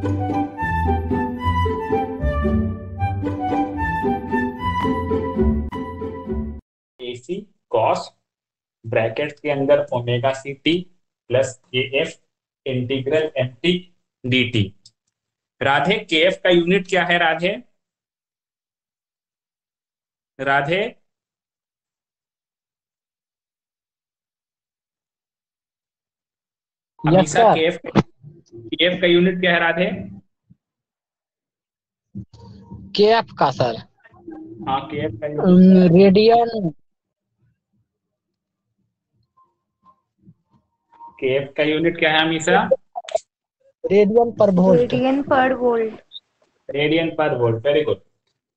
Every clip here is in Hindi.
ए सी कॉस ब्रैकेट के अंदर ओमेगा सी टी प्लस के F integral m T D t. Radhe, k f का यूनिट क्या है Radhe? Radhe, yes Amisha, sir. K f का यूनिट क्या है राधे? के एफ का सर हाँ, के एफ का यूनिट क्या है? रेडियन। के एफ का यूनिट क्या है अमीषा? रेडियन पर वोल्ट। रेडियन पर वोल्ट। रेडियन पर वोल्ट, वेरी गुड।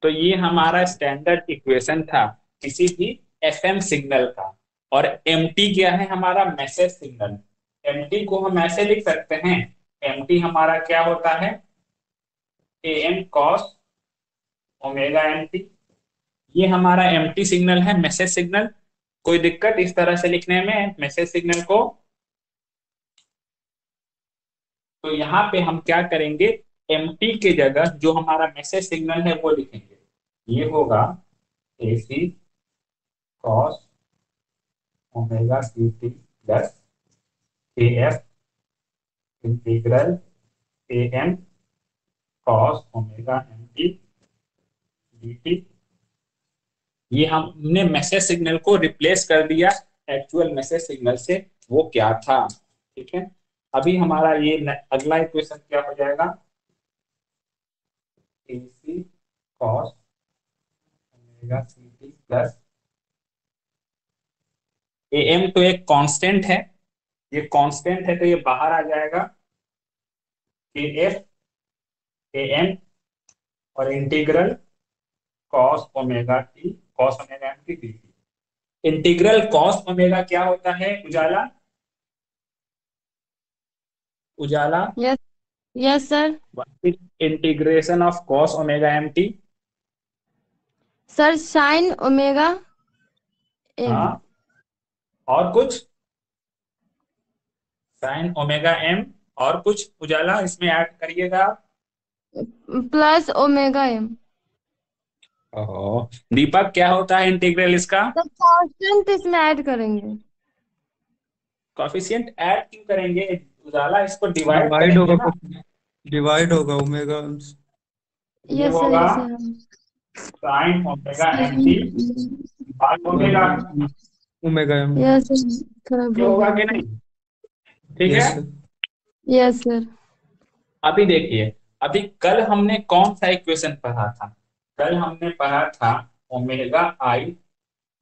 तो ये हमारा स्टैंडर्ड इक्वेशन था किसी भी एफएम सिग्नल का। और एमटी क्या है? हमारा मैसेज सिग्नल। एमटी को हम ऐसे लिख सकते हैं, एमटी हमारा क्या होता है? A M cos omega MT. ये हमारा एमटी सिग्नल है, मैसेज सिग्नल। कोई दिक्कत इस तरह से लिखने में मैसेज सिग्नल को? तो यहाँ पे हम क्या करेंगे, एमटी के जगह जो हमारा मैसेज सिग्नल है वो लिखेंगे। ये होगा A C cos omega C T plus के F integral A M cos omega M T D T. ये हमने मैसेज सिग्नल को रिप्लेस कर दिया एक्चुअल मैसेज सिग्नल से, वो क्या था। ठीक है, अभी हमारा ये अगला इक्वेशन क्या हो जाएगा? A C cos omega C T plus A M तो एक कांस्टेंट है, ये कांस्टेंट है तो ये बाहर आ जाएगा। के एफ ए एम और integral cos omega T cos omega M T D T. Integral cos omega क्या होता है Ujala? Ujala, yes, yes sir. Integration of cos omega M T. Sir sine omega M. हाँ, और कुछ? साइन ओमेगा एम, और कुछ उजाला इसमें ऐड करिएगा आप। Plus omega M. ओहो, दीपक क्या होता है इंटीग्रल इसका? सर कांस्टेंट इसमें ऐड करेंगे। कॉफिशिएंट ऐड क्यों करेंगे उजाला? इसको डिवाइड डिवाइड करेंगे होगा ना। डिवाइड होगा ओमेगा। ये यस सर, होगा yes sir. Sine omega M T भाग omega. Omega M. Yes sir, थोड़ा ये भूल होगा गया कि था। नहीं? ठीक है। Yes sir. Yes sir. अभी देखिए, अभी कल हमने कौन सा इक्वेशन पढ़ा था? कल हमने पढ़ा था omega I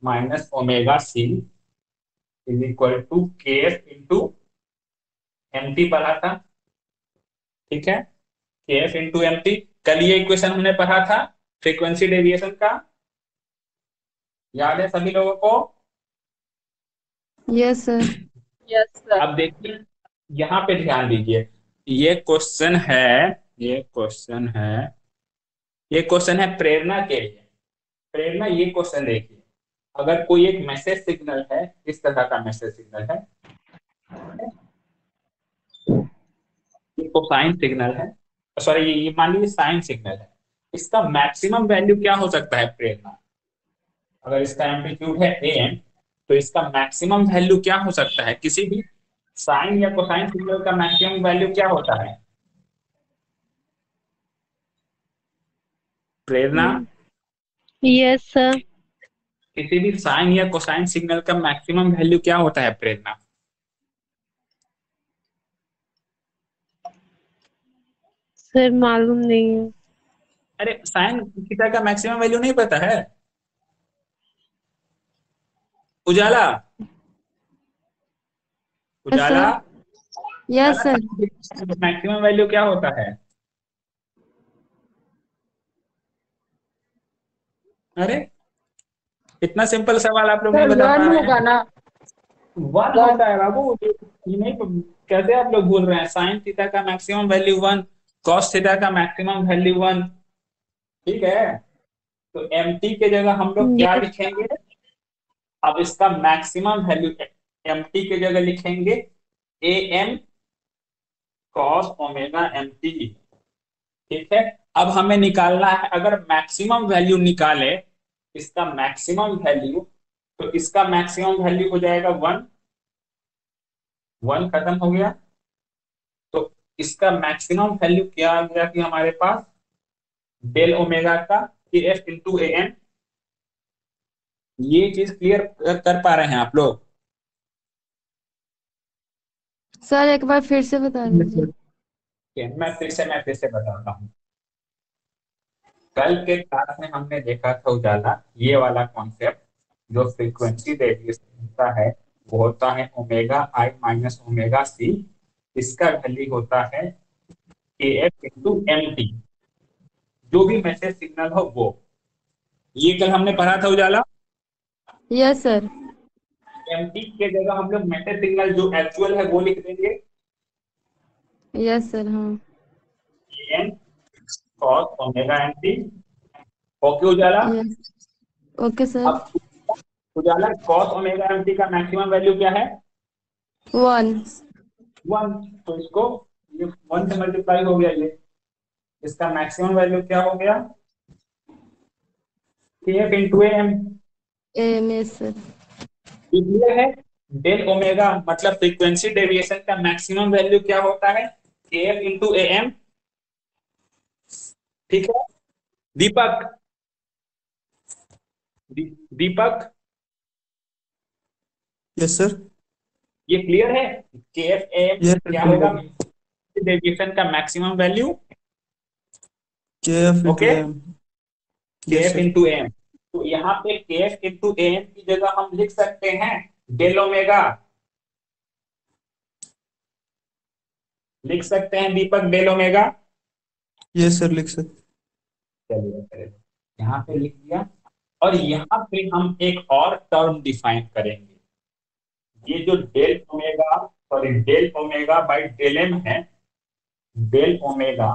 minus omega C is equal to K F into M T पढ़ा था। ठीक है, K F into M T. कल ये इक्वेशन हमने पढ़ा था फ्रीक्वेंसी डेविएशन का, याद है सभी लोगों को? Yes sir. अब देखिए, यहाँ पे ध्यान दीजिए, ये क्वेश्चन है, ये क्वेश्चन है, ये क्वेश्चन है प्रेरणा के लिए। प्रेरणा, ये क्वेश्चन देखिए, अगर कोई एक मैसेज सिग्नल है, इस तरह का मैसेज सिग्नल है, ये कोसाइन सिग्नल है, सॉरी ये मान लीजिए साइन सिग्नल है, इसका मैक्सिमम वैल्यू क्या हो सकता है प्रेरणा? अगर इसका एम्पलीट्यूड है ए एम, तो इसका मैक्सिमम वैल्यू क्या हो सकता है? किसी भी साइन या कोसाइन सिग्नल का मैक्सिमम वैल्यू क्या होता है प्रेरणा? Yes sir. किसी भी साइन या कोसाइन सिग्नल का मैक्सिमम वैल्यू क्या होता है प्रेरणा? सर मालूम नहीं है। अरे साइन थीटा का मैक्सिमम वैल्यू नहीं पता है Ujala? Yes Ujala, sir. Yes sir. Maximum value क्या होता है? अरे इतना सिंपल सवाल आप लोग नहीं बता पा रहे हैं। ना। वन होता है बाबू, ये नहीं, कैसे आप लोग भूल रहे हैं? साइन थीटा का maximum value one, cos theta का मैक्सिमम वैल्यू वन। ठीक है, तो एम टी के जगह हम लोग क्या यस। लिखेंगे? अब इसका मैक्सिमम वैल्यू एम टी के जगह लिखेंगे A M cos omega M T ठीक है। अब हमें निकालना है, अगर मैक्सिमम वैल्यू निकाले इसका मैक्सिमम वैल्यू, तो इसका मैक्सिमम वैल्यू हो जाएगा 1, 1 खत्म हो गया। तो इसका मैक्सिमम वैल्यू क्या आ गया कि हमारे पास डेल ओमेगा का के एफ इंटू ए एम। ये चीज क्लियर कर पा रहे हैं आप लोग? सर एक बार फिर से बता दीजिए। मैं फिर से बताता हूँ। कल के क्लास में हमने देखा था उजाला, ये वाला कॉन्सेप्ट, जो फ्रीक्वेंसी वेरिएशन होता है वो होता है omega I minus omega C. इसका वैल्यू होता है K F into M T, जो भी मैसेज सिग्नल हो वो। ये कल हमने पढ़ा था Ujala. Yes sir. M T के जगह हम लोग मैसेज सिग्नल जो एक्चुअल है वो लिख देंगे, यस सर। हाँ। N cos omega M T. Okay Ujala. Yes. Okay sir. अब Ujala, cos omega M T का मैक्सिमम वैल्यू क्या है? 1। 1। तो इसको, ये 1 से मल्टीप्लाई हो गया, ये इसका मैक्सिमम वैल्यू क्या हो गया? K F into M. M S sir. ये क्लियर है? डेल ओमेगा मतलब फ्रीक्वेंसी डेविएशन का मैक्सिमम वैल्यू क्या होता है? K F into A M. ठीक है दीपक, दीपक यस सर। ये क्लियर है? K F A M yes क्या सर, होगा? डेविएशन का maximum value. K F into okay, M. K yes F sir. Into M. तो यहाँ पे के एफ इंटू एम की जगह हम लिख सकते हैं डेल ओमेगा। लिख सकते हैं दीपक डेल ओमेगा। यस सर, लिख सकते। चलिए चलिए, यहाँ पे लिख दिया। और यहाँ पे हम एक और टर्म डिफाइन करेंगे। ये जो del omega, sorry del omega by del M है, del omega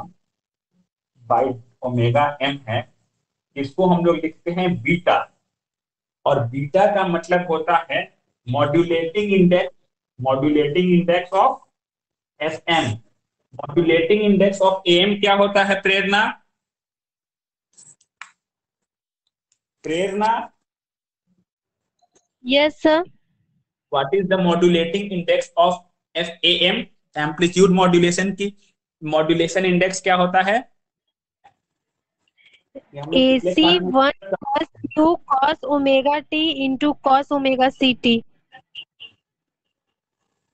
by omega M है, इसको हम लोग लिखते हैं बीटा। और बीटा का मतलब होता है modulating index, modulating index of F M. Modulating index of M क्या होता है Prerna? Prerna, yes sir. What is the modulating index of F A M? Amplitude modulation की मॉड्यूलेशन इंडेक्स क्या होता है? ये हम लोग पिछले AC क्लास में, 1 cos u cos omega t into cos omega ct।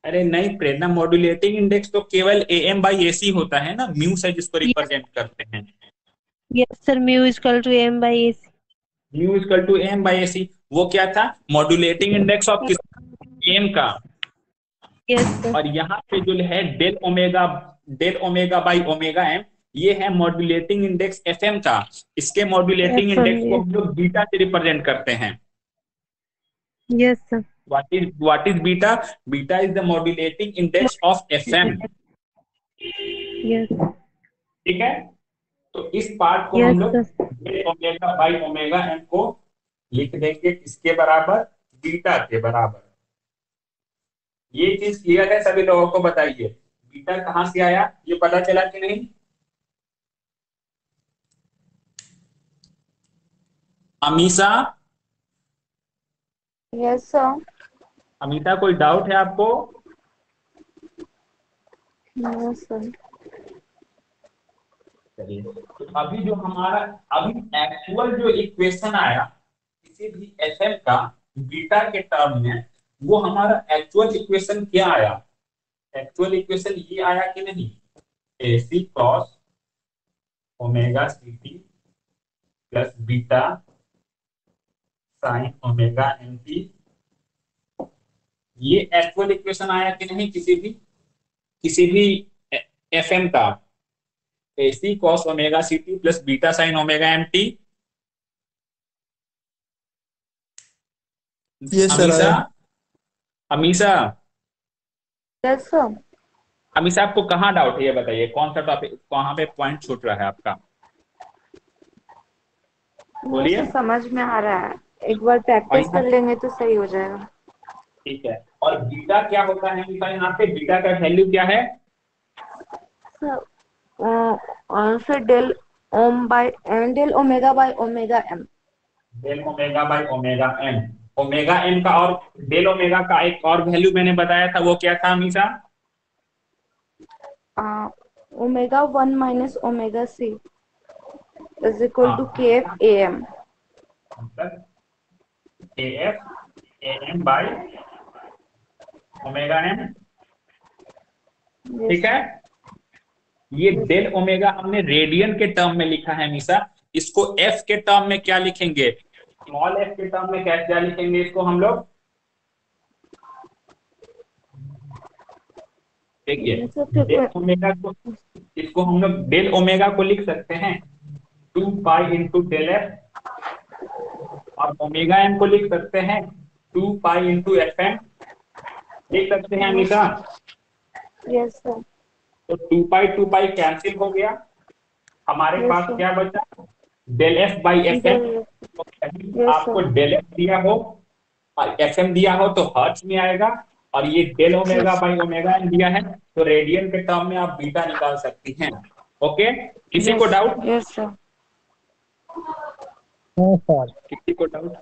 अरे नहीं प्रेरणा, मॉड्यूलेटिंग इंडेक्स तो केवल ए एम बाई ए सी होता है ना, म्यू से जिसको रिप्रेजेंट करते हैं। Yes sir, mu equal to m by ac। Mu equal to M by A C. वो क्या था? मॉड्यूलेटिंग इंडेक्स ऑफ किस, एम का। Yes sir. और यहाँ पे जो है del omega, del omega by omega M, ये है मॉड्यूलेटिंग इंडेक्स एफ एम का। इसके मॉड्यूलेटिंग FM, इंडेक्स को हम लोग बीटा से रिप्रेजेंट करते हैं। Yes sir. what is beta? Beta is the modulating index of FM। Yes. ठीक है, तो इस पार्ट को हम यस लोग sir. Del omega by omega m को लिख देंगे किसके बराबर? बीटा के बराबर। ये चीज क्लियर है सभी लोगों को? बताइए बीटा कहां से आया, ये पता चला कि नहीं? Amisha, yes sir. अमीषा कोई डाउट है आपको? Yes sir. चलिए, तो अभी जो हमारा अभी एक्चुअल जो इक्वेशन आया किसी भी एफएम का बीटा के टर्म में, वो हमारा एक्चुअल इक्वेशन क्या आया? एक्चुअल इक्वेशन ये आया कि नहीं? AC cos omega C T plus beta sine omega M T. ये एक्चुअल इक्वेशन आया कि नहीं किसी भी एफएम का? AC cos omega C T plus beta sine omega M T. Yes sir, Amisha, आया। Amisha, yes sir. अमीषा आपको कहाँ डाउट है ये बताइए, कौन सा टॉपिक, कहाँ पे पॉइंट छूट रहा है आपका? बोलिए। मुझे समझ में आ रहा है, एक बार प्रैक्टिस कर लेंगे तो सही हो जाएगा। ठीक है, और बीटा क्या होता है अमीषा? यहाँ पे बीटा का वैल्यू क्या है? और फिर del omega by omega M. Del omega by omega M. Omega M का और डेल ओमेगा का एक और वैल्यू मैंने बताया था, वो क्या था हमेशा? Omega 1 minus omega C is equal to K F A M. मतलब A F A M by omega M. ठीक है, ये डेल ओमेगा हमने रेडियन के टर्म में लिखा है हमेशा। इसको एफ के टर्म में क्या लिखेंगे? स्मॉल एफ के टर्म में क्या लिखेंगे इसको हम लोग? देखिए, डेल ओमेगा को, इसको हम लोग डेल ओमेगा को लिख सकते हैं 2 पाई इंटू डेल एफ, और ओमेगा एम को लिख सकते हैं 2 पाई इंटू एफ एम। लिख सकते हैं हमेशा। Yes sir. तो 2 पाई कैंसिल हो गया, हमारे Yes, पास sir. क्या बचा? Del F by F M. Yes, आपको sir. डेल एफ दिया हो और एफ एम दिया हो तो हर्ट्ज में आएगा, और ये del omega by omega M दिया है तो रेडियन के टर्म में आप बीटा निकाल सकती हैं। ओके, किसी को डाउट? Yes, sir. हाँ सर। किसी को डाउट?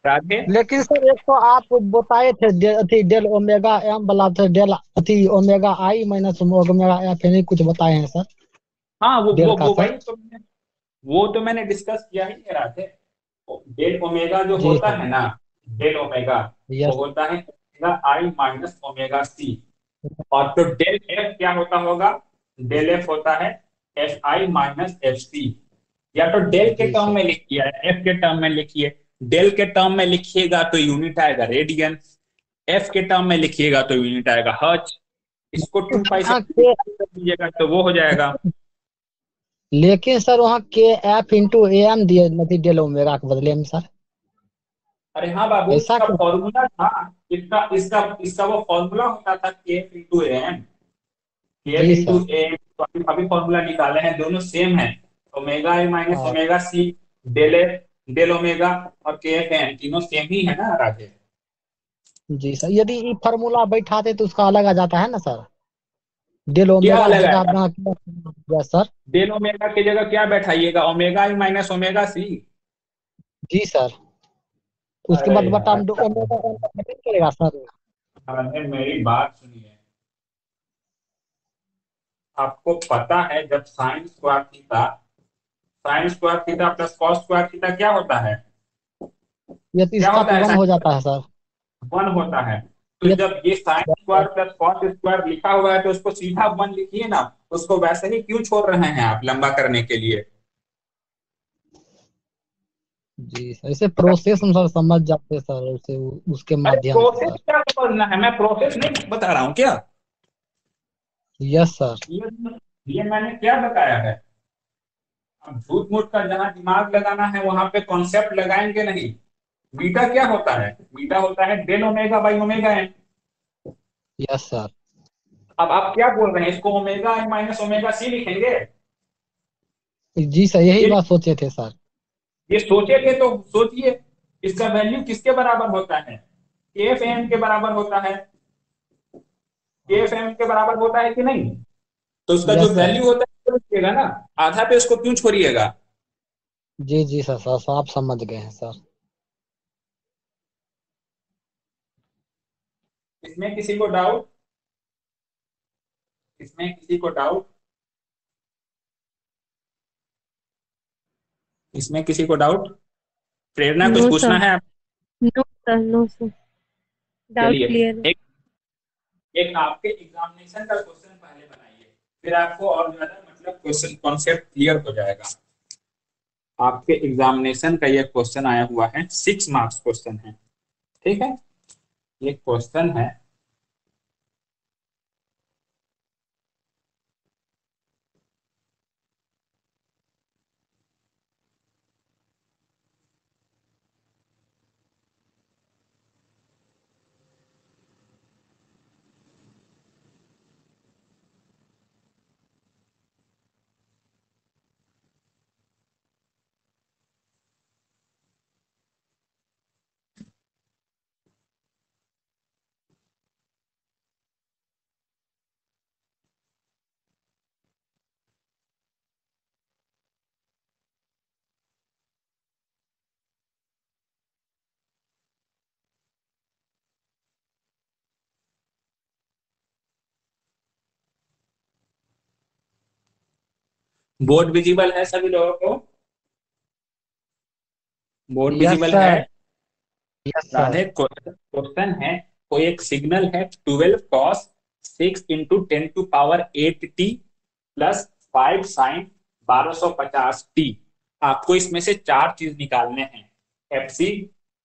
राधे? लेकिन सर एक तो आप बताए थे डेल ओमेगा एम वाला थे, del omega I minus omega F, नहीं कुछ बताए हैं सर हाँ, डेल का सर? वही तो वो तो मैंने डिस्कस किया ही है राधे। डेल ओमेगा जो जी होता सर। है ना, डेल ओमेगा, वो यस। होता है omega I minus omega C. और तो डेल एफ क्या होता होगा? डेल एफ होता है F I minus F C. या तो डेल के जी टर्म सर। में लिखिए या एफ के टर्म में लिखिए। डेल के टर्म में लिखिएगा तो यूनिट आएगा रेडियन, एफ के टर्म में लिखिएगा तो यूनिट आएगा हर्ट्ज। इसको 2 पाई से हाँ के, कर दीजिएगा तो वो हो जाएगा। लेकिन सर वहाँ के एफ इंटू ए एम दिए नहीं डेल ओमेगा के बदले में सर, अरे हाँ बाबू, ऐसा इसका क्यों? फॉर्मूला था। इसका इसका इसका वो फॉर्मूला होता था K F into A M. K F G into sir. A M, तो अभी फॉर्मूला निकाले हैं, दोनों सेम है। ओमेगा ए माइनस हाँ omega C, del F del omega, और के एफ एम तीनों सेम ही है ना राजेश? जी सर, यदि ये फार्मूला बैठाते तो उसका अलग आ जाता है ना सर, डेल क्या ओमेगा की अलग जगह आएगा? अपना सर। डेल ओमेगा की जगह क्या बैठाइएगा? ओमेगा ई माइनस ओमेगा सी। जी सर, उसके अरे बाद बटा यार, ओमेगा एम का नहीं करेगा सर? अरे मेरी बात सुनिए। आपको पता है जब sine square theta, sine square theta plus cos square theta क्या होता है? ये तो क्या इसका होता तो है? वन हो साइन जाता है सर। वन होता है। तो ये जब ये sine square plus cos square लिखा हुआ है तो उसको सीधा वन लिखिए ना। उसको वैसे ही क्यों छोड़ रहे हैं आप लंबा करने के लिए? जी सर, ऐसे प्रोसेस हम सर समझ जाते हैं सर, उसे उसके अरे माध्यम से प्रोसेस सर। क्या समझना है? मैं प्रोसेस नहीं बता रहा हूँ क्या? Yes sir. ये ये मैंने क्या बताया है? अब झूठ मूठ का जहां दिमाग लगाना है वहां पे कॉन्सेप्ट लगाएंगे नहीं। बीटा क्या होता है? बीटा होता है del omega by omega N. Yes sir. अब आप क्या बोल रहे हैं? इसको omega N minus omega C लिखेंगे? जी सर, यही ये बात सोचे थे सर। ये सोचे थे तो सोचिए, इसका वैल्यू किसके बराबर होता है? के एफ एम के बराबर होता है। के एफ एम के बराबर होता है कि नहीं? तो उसका जो यस सर। वैल्यू होता है वो लिखिएगा ना। आधा पे उसको क्यों छोड़िएगा? जी जी सर, सर आप समझ गए हैं सर। इसमें किसी को डाउट? इसमें किसी को डाउट? इसमें किसी को डाउट? प्रेरणा कुछ नो पूछना सर। है आप? No sir, no sir, doubt चलिए, क्लियर है। एक एक आपके एग्जामिनेशन का क्वेश्चन पहले बनाइए, फिर आपको और ज्यादा मतलब क्वेश्चन कॉन्सेप्ट क्लियर हो जाएगा। आपके एग्जामिनेशन का ये क्वेश्चन आया हुआ है, 6 मार्क्स क्वेश्चन है। ठीक है, ये क्वेश्चन है। बोर्ड विजिबल है सभी लोगों को? बोर्ड यस विजिबल है? Sir. Yes sir. Radhe, question है, कोई एक सिग्नल है 12 cos 6 into 10⁸ plus 5 sign 1250t। आपको इसमें से चार चीज निकालने हैं, F C,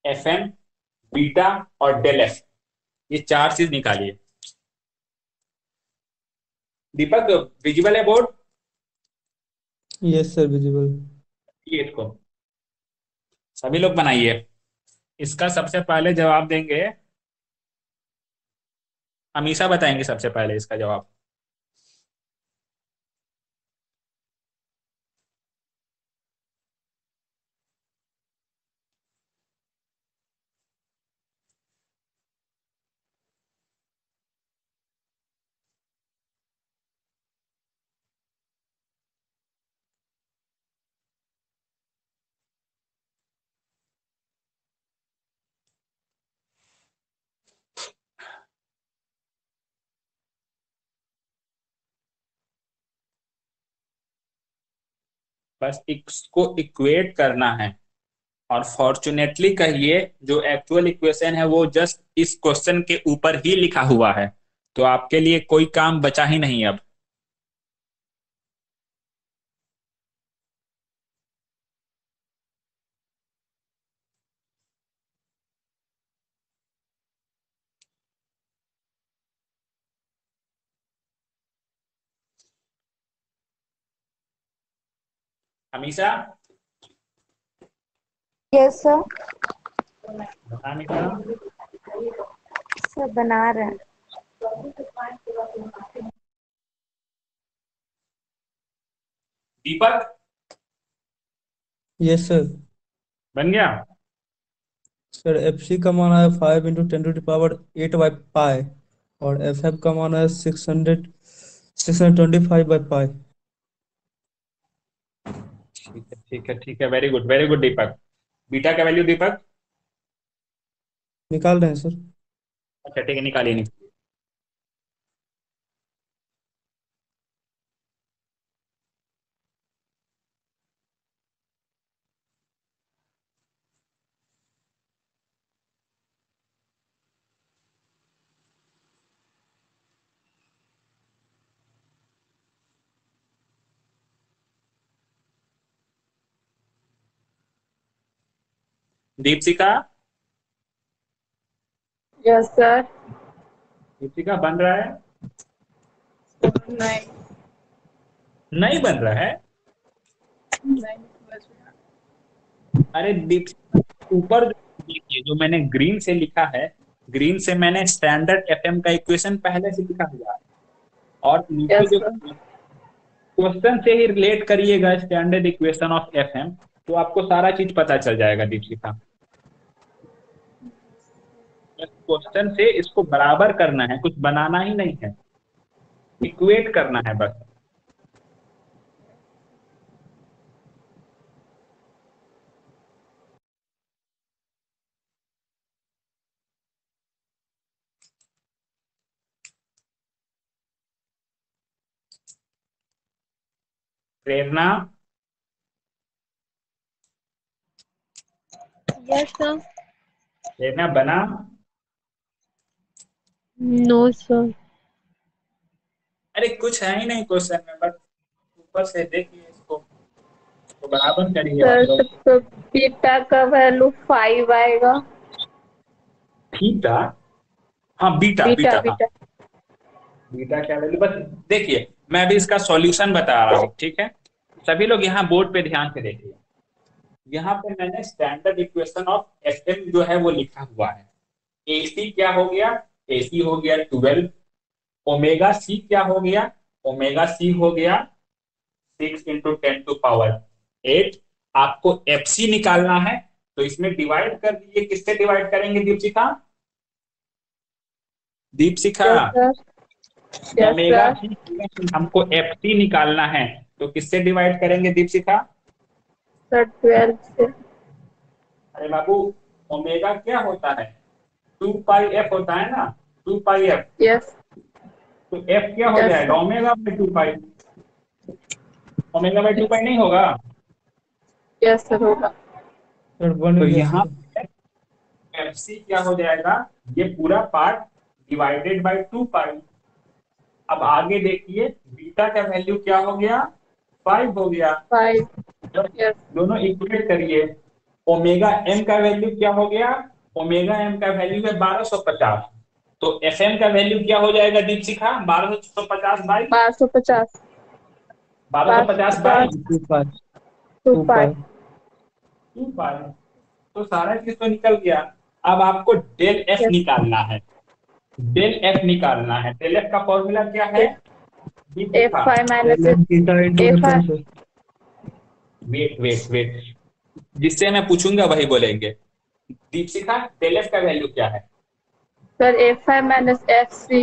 F M, beta और डेल एफ। ये चार चीज निकालिए। दीपक, विजिबल है बोर्ड? Yes sir, visible. ये इसको सभी लोग बनाइए। इसका सबसे पहले जवाब देंगे अमीषा, बताएंगे सबसे पहले इसका जवाब। बस इसको इक्वेट करना है, और फॉर्चुनेटली कहिए जो एक्चुअल इक्वेशन है वो जस्ट इस क्वेश्चन के ऊपर ही लिखा हुआ है, तो आपके लिए कोई काम बचा ही नहीं अब। Amisha, yes sir. बता अमीषा। सर बना रहे हैं। दीपक, यस सर। बन गया? सर एफ सी का मान है 5 इंटू 10⁸ और एफ एफ का मान है 625/π। ठीक है ठीक है ठीक है, वेरी गुड दीपक। बीटा का वैल्यू दीपक? निकाल रहे हैं सर। अच्छा ठीक है, निकालिए निकालिए। Deepshikha, yes sir. दीपशिका बन रहा है? नहीं। नहीं बन रहा है? नहीं समझ में। अरे दीपशिका, ऊपर जो देखिए, जो मैंने ग्रीन से लिखा है, ग्रीन से मैंने स्टैंडर्ड एफएम का इक्वेशन पहले से लिखा हुआ है, और नीचे यस जो सर। क्वेश्चन से ही रिलेट करिएगा स्टैंडर्ड इक्वेशन ऑफ एफएम, तो आपको सारा चीज पता चल जाएगा दीपशिका। बस क्वेश्चन से इसको बराबर करना है, कुछ बनाना ही नहीं है, इक्वेट करना है बस। प्रेरणा, Yes, sir. प्रेरणा बना? No, sir. अरे कुछ है ही नहीं क्वेश्चन में, बस ऊपर से देखिए इसको, तो बराबर करिए आप सर लोग। तो बीटा का वैल्यू 5 आएगा। थीटा? हाँ बीटा बीटा बीटा, हाँ बीटा। बीटा क्या वैल्यू, बस देखिए मैं अभी इसका सॉल्यूशन बता रहा हूँ, ठीक है? सभी लोग यहाँ बोर्ड पे ध्यान से देखिए। यहाँ पे मैंने स्टैंडर्ड इक्वेशन ऑफ एफएम जो है वो लिखा हुआ है। एसी क्या हो गया? एसी हो गया 12। ओमेगा सी क्या हो गया? ओमेगा सी हो गया 6 इंटू 10⁸ आपको एफ सी निकालना है, तो इसमें डिवाइड कर दीजिए। किससे डिवाइड करेंगे Deepshikha? Deepshikha, yes sir. Yes omega sir. C हमको एफ सी निकालना है, तो किससे डिवाइड करेंगे दीपशिखा? सर 12 से। अरे बाबू, ओमेगा क्या होता है? 2 पाई एफ होता है ना, 2 पाई एफ। यस। तो एफ क्या हो यस जाएगा? Sir. Omega by 2 pi. Omega by 2 पाई नहीं होगा? यस सर होगा। सर बन तो गया यहाँ सर। एफसी क्या हो जाएगा, ये पूरा पार्ट डिवाइडेड बाई 2 पाई। अब आगे देखिए बीटा का वैल्यू क्या हो गया, 5 हो गया। 5। जब यस। दोनों इक्वेट करिए, ओमेगा एम का वैल्यू क्या हो गया, ओमेगा एम का वैल्यू है 1250। तो एफ एम का वैल्यू क्या हो जाएगा दीपशिखा, 1250 बाई 1250। 1250 बाई 2 पाई 2 2 पाई। पाई 2 पाई। तो सारा चीज तो निकल गया। अब आपको डेल एफ यस। निकालना है। डेल एफ निकालना है। डेल एफ का फॉर्मूला क्या है Deepshikha? F5 minus del theta into F M F5। Sir. Wait wait wait, जिससे मैं पूछूंगा वही बोलेंगे। दीपशिखा डेल एफ का वैल्यू क्या है? Sir F5 minus FC।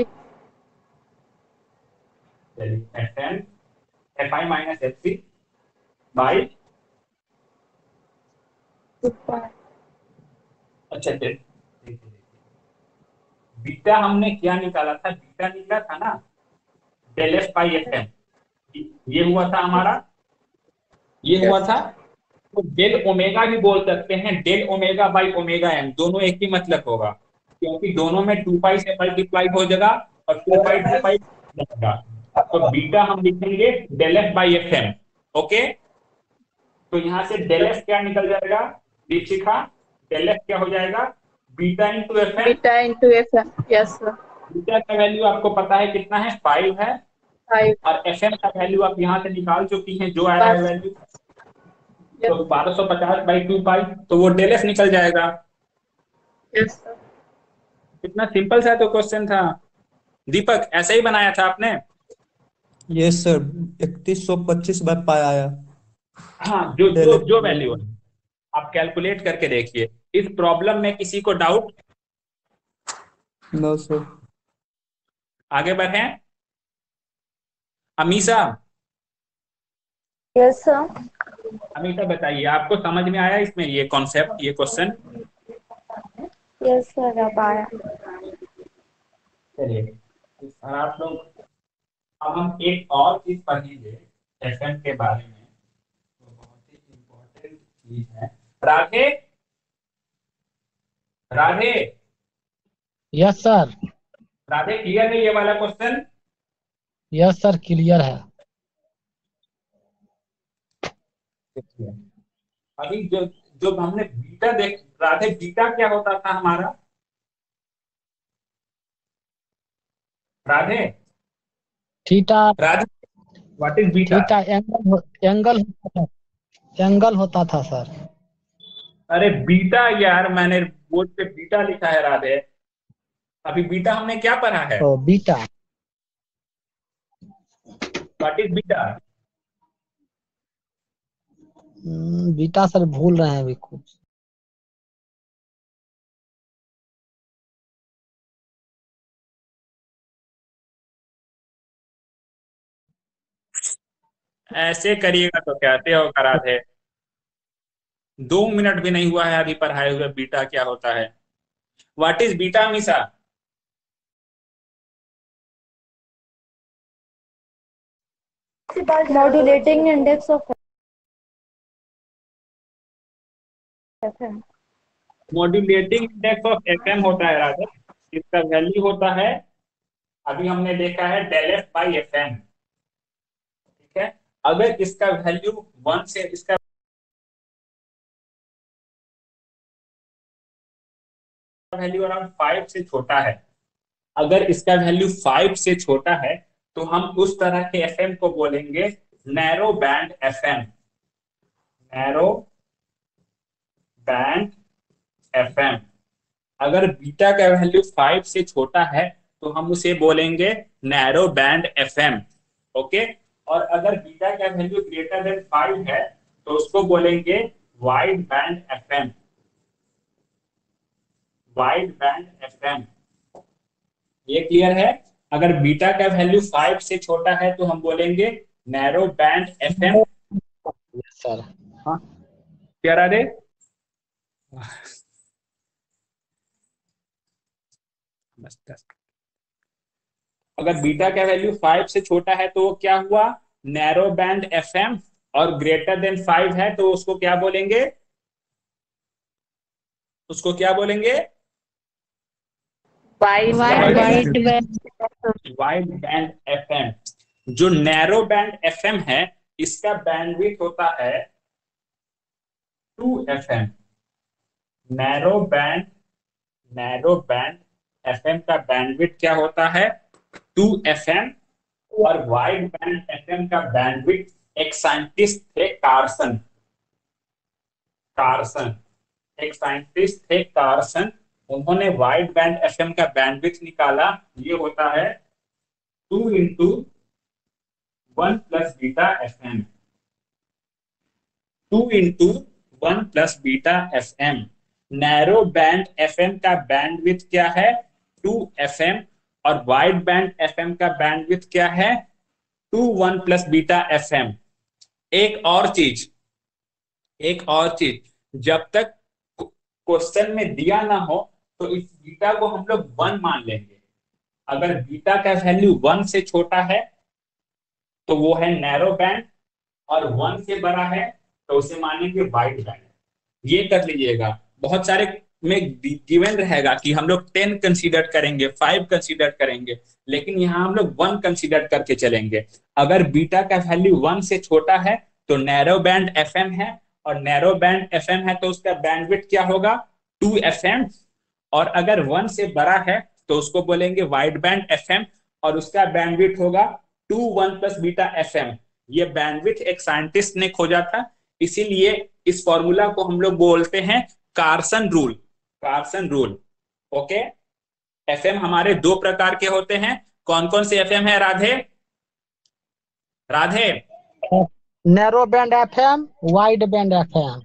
F N, F I minus F C by. 2 pi. अच्छा बीटा हमने क्या निकाला था, बीटा निकाला था ना del F by F M. ये हुआ था हमारा, ये हुआ यस। था। तो डेल ओमेगा भी बोल सकते हैं, del omega by omega M, दोनों एक ही मतलब होगा, क्योंकि दोनों में 2 पाई से मल्टीप्लाई हो जाएगा और 2 पाई जाएगा। तो बीटा हम लिखेंगे del F by F M. Okay, तो यहां से डेल एफ क्या निकल जाएगा दीक्षिका, डेल एफ क्या हो जाएगा, beta into F M. Beta into FM। Yes sir. Beta का वैल्यू आपको पता है कितना है, 5 है। 5। और एफ एम का वैल्यू आप यहाँ से निकाल चुकी हैं, जो आया है वैल्यू। तो यस। 1250 बाई 2 पाई, तो वो डेल एफ निकल जाएगा। Yes sir. कितना सिंपल सा तो क्वेश्चन था दीपक, ऐसा ही बनाया था आपने? यस सर 3125 बाय पाई आया। हाँ, जो डेल जो एफ जो की वैल्यू वैल्यू। है आप कैलकुलेट करके देखिए। इस प्रॉब्लम में किसी को डाउट? No sir. आगे बढ़ें। Amisha, yes sir. अमीषा बताइए आपको समझ में आया इसमें ये कॉन्सेप्ट, ये क्वेश्चन? यस सर अब आया। चलिए, और आप लोग, अब हम एक और चीज पढ़ेंगे एफएम के बारे में, तो बहुत ही इम्पोर्टेंट चीज है। Radhe, Radhe, yes sir. Radhe clear है ये वाला क्वेश्चन? यस सर क्लियर है। अभी जो जो हमने बीटा देख, राधे बीटा क्या होता था हमारा? Radhe, theta. Radhe what is beta? Theta angle होता था, एंगल होता था सर। अरे बीटा यार, मैंने बोर्ड पे बीटा लिखा है राधे। अभी बीटा हमने क्या पढ़ा है, तो beta. What is beta? Beta sir भूल रहे हैं अभी कुछ। ऐसे करिएगा तो कैसे होगा राधे, 2 मिनट भी नहीं हुआ है अभी पढ़ाए हुए, बीटा क्या होता है, what is beta Amisha? Modulating index of FM। Modulating index of FM होता है राधे, इसका वैल्यू होता है, अभी हमने देखा है del F by F M. ठीक है, अगर इसका वैल्यू 1 से, इसका वैल्यू अराउंड 5 से छोटा है, अगर इसका वैल्यू 5 से छोटा है, तो हम उस तरह के एफएम को बोलेंगे narrow band FM. Narrow band FM. अगर बीटा का वैल्यू 5 से छोटा है, तो हम उसे बोलेंगे नैरो बैंड एफएम। ओके, और अगर बीटा का वैल्यू ग्रेटर देन 5 है, तो उसको बोलेंगे wide band FM. Wide band FM, ये क्लियर है? अगर बीटा का वैल्यू 5 से छोटा है तो हम बोलेंगे narrow band FM. Yes sir. हाँ, क्या राधे? अगर बीटा का वैल्यू 5 से छोटा है तो वो क्या हुआ, नैरो बैंड एफएम और ग्रेटर देन 5 है तो उसको क्या बोलेंगे? उसको क्या बोलेंगे? Wide wide wide band, band wide band FM. जो नैरो बैंड एफएम है इसका बैंडविड्थ होता है 2 FM. Narrow band, narrow band FM का बैंडविड्थ क्या होता है? 2 एफएम। और वाइड बैंड एफएम का बैंडविड्थ, एक साइंटिस्ट थे कार्सन, कार्सन, एक साइंटिस्ट थे कार्सन, उन्होंने वाइड बैंड एफएम का बैंडविड्थ निकाला, ये होता है 2 × 1 + β FM। 2 × 1 + β FM। Narrow band FM का बैंडविड्थ क्या है? 2 FM। और वाइड बैंड एफएम का बैंडविड्थ क्या है? 2 1 + β FM। एक और चीज, एक और चीज, जब तक क्वेश्चन में दिया ना हो तो इस बीटा को हम लोग 1 मान लेंगे। अगर बीटा का वैल्यू 1 से छोटा है तो वो है नैरो बैंड, और 1 से बड़ा है तो उसे मानेंगे वाइड बैंड। ये कर लीजिएगा। बहुत सारे में गिवन रहेगा कि हम लोग 10 कंसीडर करेंगे, 5 कंसीडर करेंगे, लेकिन यहाँ हम लोग 1 कंसीडर करके चलेंगे। अगर बीटा का वैल्यू 1 से छोटा है तो नैरो बैंड एफएम है, और नैरो बैंड एफएम है तो उसका बैंडविड्थ क्या होगा? 2 FM। और अगर 1 से बड़ा है तो उसको बोलेंगे वाइड बैंड एफएम, और उसका बैंडविड्थ होगा 2 1 + β FM। ये बैंडविड्थ एक साइंटिस्ट ने खोजा था, इसीलिए इस फॉर्मूला को हम लोग बोलते हैं Carson rule, Carson rule. Okay. FM हमारे 2 प्रकार के होते हैं। कौन कौन से एफएम है Radhe? Radhe, narrow band FM, wide band FM.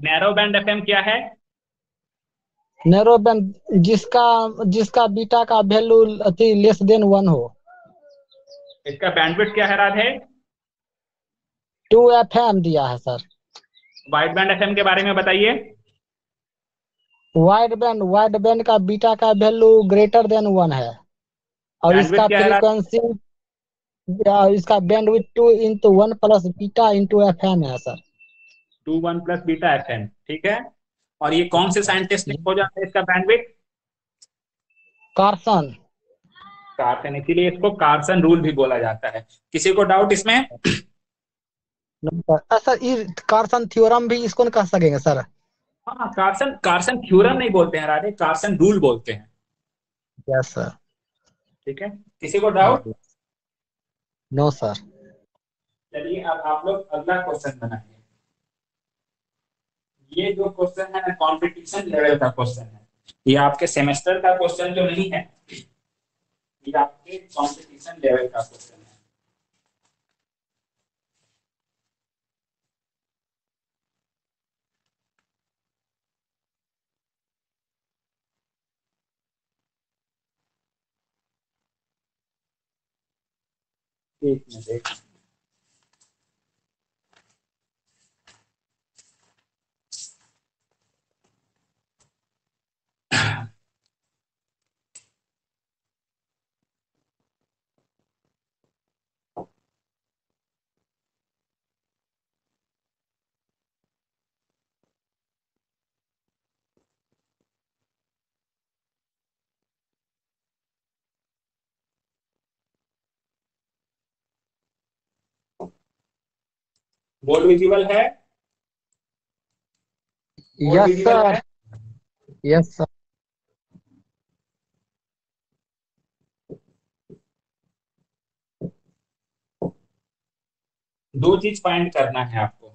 Narrow band FM क्या है? नैरो बैंड जिसका जिसका बीटा का वैल्यू अति लेस देन 1 हो। इसका बैंडविड्थ क्या है राधे? 2 FM दिया है सर। वाइड बैंड एफएम के बारे में बताइए। वाइड बैंड का बीटा का वैल्यू ग्रेटर देन 1 है, और बैंडविड्थ इसका क्या है राधे? फ्रीक्वेंसी, इसका बैंडविड्थ 2 × 1 + β × FM है सर। 2 1 + β FM, ठीक है। और ये कौन से साइंटिस्ट ने खोजा था इसका बैंडविड्थ? कार्सन। कार्सन, इसीलिए इसको कार्सन रूल भी बोला जाता है। किसी को डाउट इसमें? सर ये कार्सन थ्योरम भी इसको नहीं कह सकेंगे सर? हाँ, कार्सन, कार्सन थ्योरम नहीं बोलते हैं राधे, कार्सन रूल बोलते हैं। Yes sir. ठीक है, किसी को डाउट? No sir. चलिए अब आप लोग अगला क्वेश्चन बनाइए। ये जो क्वेश्चन है ना, कॉम्पिटिशन लेवल का क्वेश्चन है। ये आपके सेमेस्टर का क्वेश्चन जो नहीं है, ये आपके कॉम्पिटिशन लेवल का क्वेश्चन है। एक मिनट, एक मिनट। बोर्ड विजिबल है? Board yes visible sir. है? Yes sir. दो चीज फाइंड करना है आपको,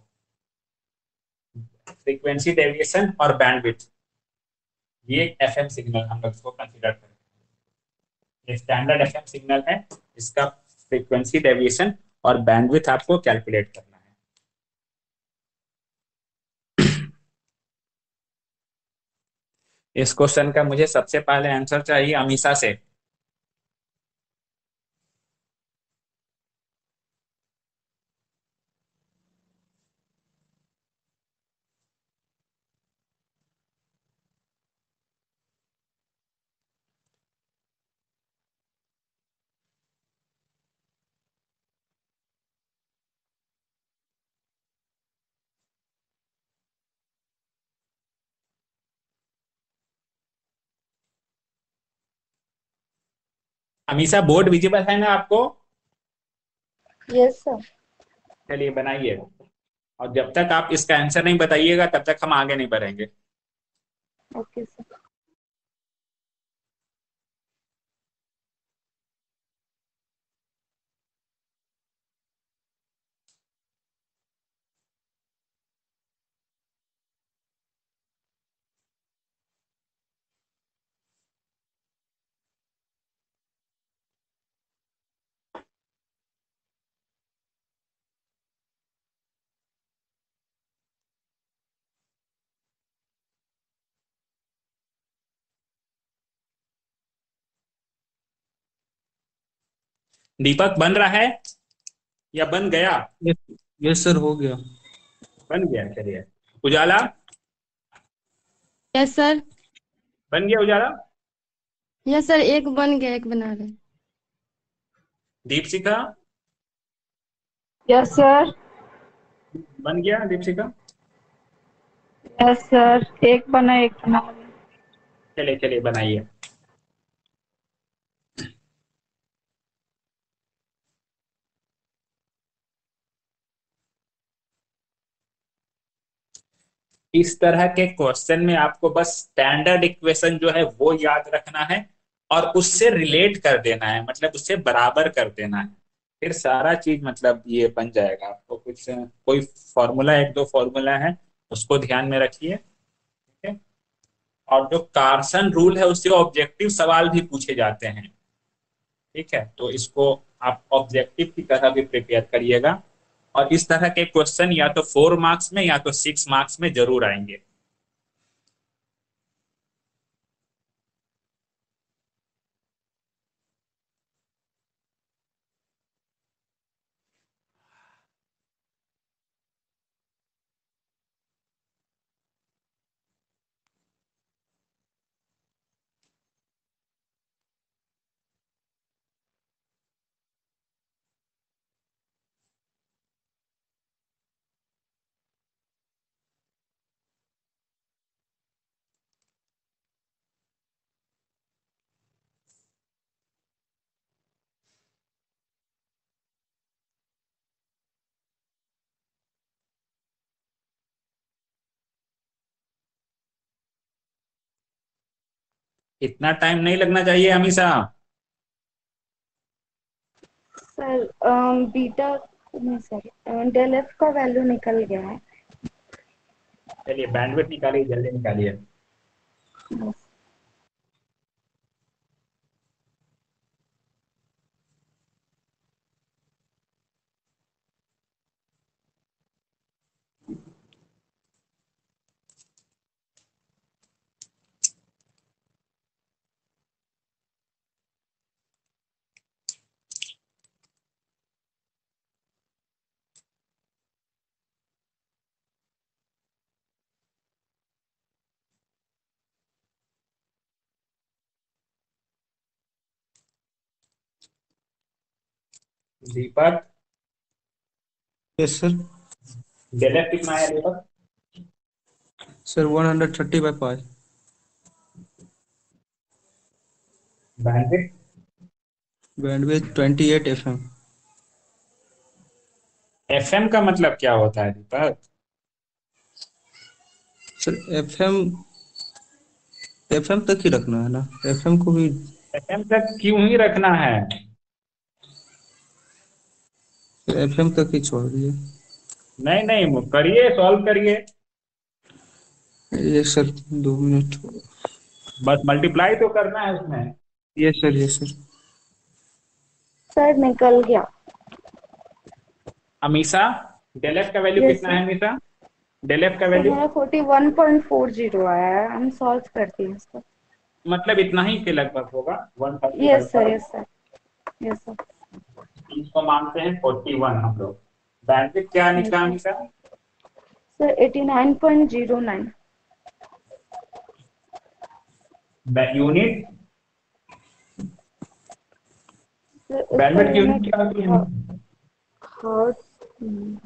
फ्रीक्वेंसी डेविएशन और बैंडविड्थ। ये एफएम सिग्नल हम लोग इसको कंसीडर करेंगे। ये स्टैंडर्ड एफएम सिग्नल है, इसका फ्रीक्वेंसी डेविएशन और बैंडविड्थ आपको कैलकुलेट करना है। इस क्वेश्चन का मुझे सबसे पहले आंसर चाहिए अमीषा से। अमीषा बोर्ड विजिबल है ना आपको? Yes sir. चलिए बनाइए, और जब तक आप इसका आंसर नहीं बताइएगा तब तक हम आगे नहीं बढ़ेंगे। Okay sir. दीपक बन रहा है या बन गया? यस यस सर, हो गया। बन गया, चलिए। उजाला यस सर। बन गया? उजाला, यस सर, एक बन गया, एक बना रहे हैं। Deepshikha yes sir. बन गया? दीपशिखा, यस सर, एक बना एक बना। चलिए चलिए बनाइए। इस तरह के क्वेश्चन में आपको बस स्टैंडर्ड इक्वेशन जो है वो याद रखना है और उससे रिलेट कर देना है, मतलब उससे बराबर कर देना है, फिर सारा चीज मतलब ये बन जाएगा। आपको कुछ कोई फॉर्मूला, एक दो फॉर्मूला है उसको ध्यान में रखिए, ठीक है? और जो कार्सन रूल है उससे ऑब्जेक्टिव सवाल भी पूछे जाते हैं, ठीक है? तो इसको आप ऑब्जेक्टिव की तरह भी प्रिपेयर करिएगा, और इस तरह के क्वेश्चन या तो 4 मार्क्स में या तो 6 मार्क्स में जरूर आएंगे। इतना टाइम नहीं लगना चाहिए हमेशा। सर बीटा नहीं सर, डेल एफ का वैल्यू निकल गया है। चलिए बैंडविड्थ निकालिए, जल्दी निकालिए। बस। Deepak, yes sir. Del F कितना है Deepak? Sir 130/π। Bandwidth? Bandwidth 28 FM। FM का मतलब क्या होता है दीपक? सर एफएम तक ही रखना है ना, एफएम को भी। एफएम तक क्यों ही रखना है? एफएम तक ही छोड़ दिए। नहीं नहीं, करिए, सॉल्व करिए। Yes sir, 2 minute. बस मल्टीप्लाई तो करना है उसमें। Yes sir, yes sir. Sir निकल गया। अमीषा, डेल एफ का वैल्यू यस कितना सर। है अमीषा? डेल एफ का सर वैल्यू मेरा 41.40 आया है, हम सॉल्व करते हैं इसको। मतलब इतना ही के लगभग होगा, 130 by yes sir, 5। Yes sir, yes sir. इसको मानते हैं 41 हम लोग। बैंडविड्थ क्या यस निकला sir. Amisha? Sir 89.09। Unit, sir इसका बैंडविड्थ की यूनिट यूनिट क्या होती है? Hertz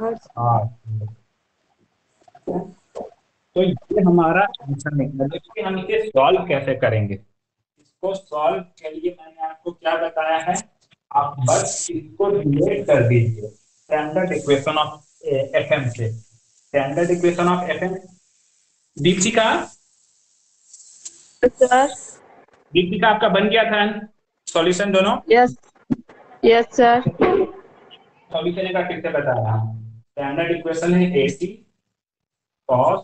hertz. हाँ, तो ये हमारा आंसर निकला। देखिए हम इसे सॉल्व कैसे करेंगे। इसको सॉल्व के लिए मैंने आपको क्या बताया है, आप बस इसको रिलेट कर दीजिए स्टैंडर्ड इक्वेशन ऑफ एफएम से। Standard equation of FM, Deepika sir. Deepika आपका बन गया था सॉल्यूशन दोनों? Yes yes sir. सॉल्यूशन एक बार फिर से बता रहा हूँ। स्टैंडर्ड इक्वेशन है AC cos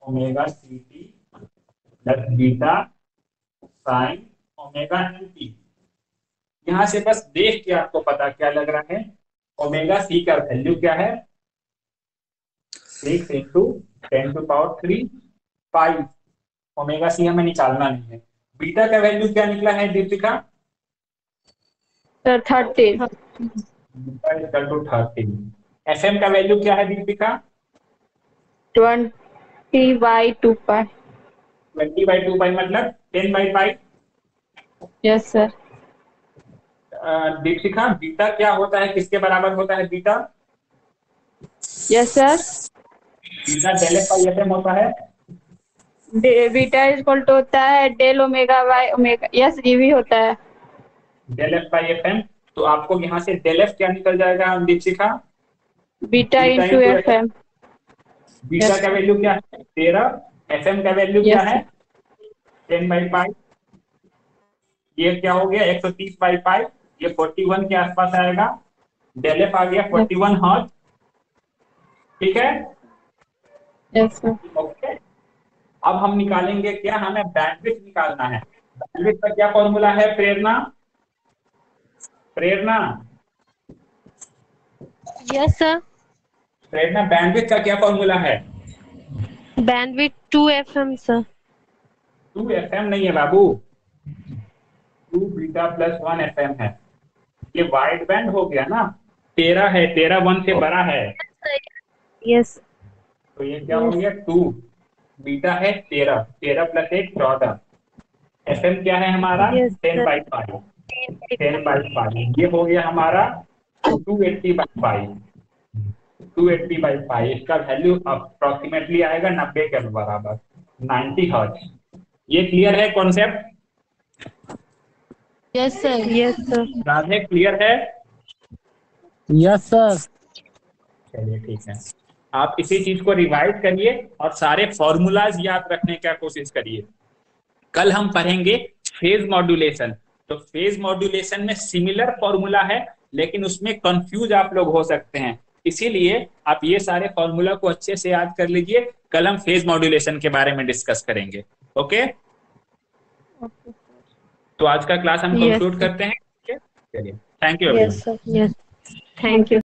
omega CT plus beta sine omega NT। यहाँ से बस देख के आपको पता क्या लग रहा है, ओमेगा C का वैल्यू क्या है, 6 × 10⁻³ 5। ओमेगा C हमें निकालना नहीं है। बीटा का वैल्यू क्या निकला है Deepika? Sir 30। Beta equal to 30। FM का वैल्यू क्या है दीपिका? 20/2 पाई। 20/2 पाई मतलब 10/5। Yes sir. दीपिका बीटा क्या होता है, किसके बराबर होता है beta? Yes sir. Beta del F by FM होता है। बीटा इक्वल टू होता है del omega by omega. Yes ये भी होता है डेल एफ बाई FM। तो आपको यहाँ से डेल एफ क्या निकल जाएगा Deepika? Beta into FM। Beta का वैल्यू क्या है 13। FM का वैल्यू क्या है 10/5। ये क्या हो गया 130/5। ये 41 के आसपास आएगा। डेल एफ आ गया 41 हर्ट्ज। ठीक है, यस सर। ओके। अब हम निकालेंगे क्या, हमें बैंडविड्थ निकालना है। बैंडविड्थ का क्या फॉर्मूला है प्रेरणा? Prerna yes sir. प्रेरणा बैंडविड्थ का क्या फॉर्मूला है? Bandwidth 2 FM sir. 2 FM नहीं है बाबू, 2 बीटा प्लस 1 FM है। ये वाइड बैंड हो गया ना, 13 है, 13 1 से बड़ा है। यस। तो ये क्या हो गया 2 बीटा है 13, 13 प्लस 1 14। FM क्या है हमारा Yes, sir. 10/5। 10/5 ये हो गया हमारा 280/5। 280/5 इसका वैल्यू अप्रोक्सीमेटली आएगा 90 के बराबर, 90 हर्ट्ज। ये क्लियर है concept? Yes sir. Yes sir. Radhe clear है? Yes sir. चलिए ठीक है, आप इसी चीज को रिवाइज करिए और सारे फॉर्मूलाज याद रखने का कोशिश करिए। कल हम पढ़ेंगे फेज मॉड्यूलेशन। तो फेज मॉड्यूलेशन में सिमिलर फॉर्मूला है लेकिन उसमें कंफ्यूज आप लोग हो सकते हैं, इसीलिए आप ये सारे फॉर्मूला को अच्छे से याद कर लीजिए। कल हम फेज मॉड्यूलेशन के बारे में डिस्कस करेंगे। ओके, तो आज का क्लास हम कंक्लूड करते हैं। चलिए, thank you. Yes sir. Yes. Thank you.